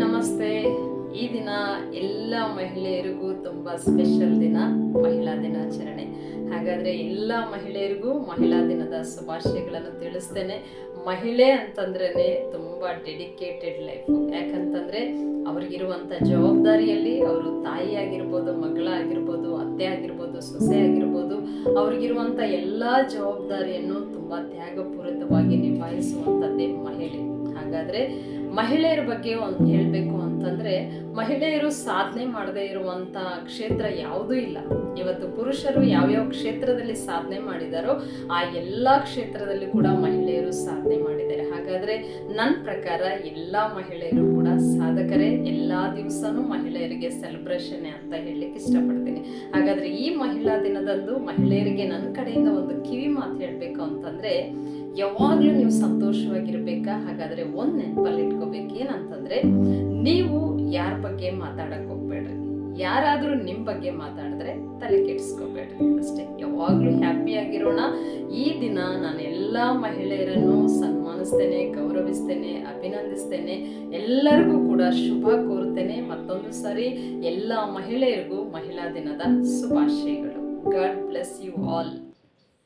ನಮಸ್ತೆ. ಈ ದಿನ ಎಲ್ಲ ಮಹಿಳೆಯರಿಗೂ ತುಂಬ ಸ್ಪೆಷಲ್ ದಿನ, ಮಹಿಳಾ ದಿನಾಚರಣೆ. ಹಾಗಾದರೆ ಎಲ್ಲ ಮಹಿಳೆಯರಿಗೂ ಮಹಿಳಾ ದಿನದ ಶುಭಾಶಯಗಳನ್ನು ತಿಳಿಸ್ತೇನೆ. ಮಹಿಳೆ ಅಂತಂದ್ರೇ ತುಂಬ ಡೆಡಿಕೇಟೆಡ್ ಲೈಫು. ಯಾಕಂತಂದರೆ ಅವ್ರಿಗಿರುವಂಥ ಜವಾಬ್ದಾರಿಯಲ್ಲಿ ಅವರು ತಾಯಿ ಆಗಿರ್ಬೋದು, ಮಗಳಾಗಿರ್ಬೋದು, ಅತ್ತೆ ಆಗಿರ್ಬೋದು, ಸೊಸೆ ಆಗಿರ್ಬೋದು, ಅವ್ರಿಗಿರುವಂಥ ಎಲ್ಲ ಜವಾಬ್ದಾರಿಯನ್ನು ತುಂಬ ತ್ಯಾಗಪೂರಿತವಾಗಿ ನಿಭಾಯಿಸುವಂಥದ್ದೇ ಮಹಿಳೆ. ಹಾಗಾದರೆ ಮಹಿಳೆಯರ ಬಗ್ಗೆ ಒಂದು ಹೇಳಬೇಕು ಅಂತಂದರೆ, ಮಹಿಳೆಯರು ಸಾಧನೆ ಮಾಡದೇ ಇರುವಂಥ ಕ್ಷೇತ್ರ ಯಾವುದೂ ಇಲ್ಲ. ಇವತ್ತು ಪುರುಷರು ಯಾವ್ಯಾವ ಕ್ಷೇತ್ರದಲ್ಲಿ ಸಾಧನೆ ಮಾಡಿದಾರೋ ಆ ಎಲ್ಲ ಕ್ಷೇತ್ರದಲ್ಲಿ ಕೂಡ ಮಹಿಳೆಯರು ಸಾಧನೆ ಮಾಡಿದ್ದಾರೆ. ಹಾಗಾದರೆ ನನ್ನ ಪ್ರಕಾರ ಎಲ್ಲ ಮಹಿಳೆಯರು ಕೂಡ ಸಾಧಕರೇ. ಎಲ್ಲ ದಿವಸನೂ ಮಹಿಳೆಯರಿಗೆ ಸೆಲೆಬ್ರೇಷನ್ ಅಂತ ಹೇಳಲಿಕ್ಕೆ ಇಷ್ಟಪಡ್ತೀನಿ. ಹಾಗಾದರೆ ಈ ಮಹಿಳಾ ದಿನದಂದು ಮಹಿಳೆಯರಿಗೆ ನನ್ನ ಕಡೆಯಿಂದ ಒಂದು ಕಿವಿ ಮಾತು ಹೇಳಬೇಕು ಅಂತಂದರೆ, ಯಾವಾಗಲೂ ನೀವು ಸಂತೋಷವಾಗಿರ್ಬೇಕಾ? ಹಾಗಾದರೆ ಒಂದು ನೆನಪಲ್ಲಿ ಇಟ್ಕೋಬೇಕು, ಏನಂತಂದರೆ ನೀವು ಯಾರ ಬಗ್ಗೆ ಮಾತಾಡಕ್ಕೆ ಹೋಗ್ಬೇಡ್ರಿ. ಯಾರಾದರೂ ನಿಮ್ಮ ಬಗ್ಗೆ ಮಾತಾಡಿದ್ರೆ ತಲೆ ಕೆಡಿಸ್ಕೋಬೇಡ್ರಿ ಅಷ್ಟೇ. ಯಾವಾಗಲೂ ಹ್ಯಾಪಿಯಾಗಿರೋಣ. ಈ ದಿನ ನಾನು ಎಲ್ಲ ಮಹಿಳೆಯರನ್ನು ಸನ್ಮಾನಿಸ್ತೇನೆ, ಗೌರವಿಸ್ತೇನೆ, ಅಭಿನಂದಿಸ್ತೇನೆ. ಎಲ್ಲರಿಗೂ ಕೂಡ ಶುಭ ಕೋರ್ತೇನೆ. ಮತ್ತೊಂದು ಸಾರಿ ಎಲ್ಲ ಮಹಿಳೆಯರಿಗೂ ಮಹಿಳಾ ದಿನದ ಶುಭಾಶಯಗಳು. God bless you all.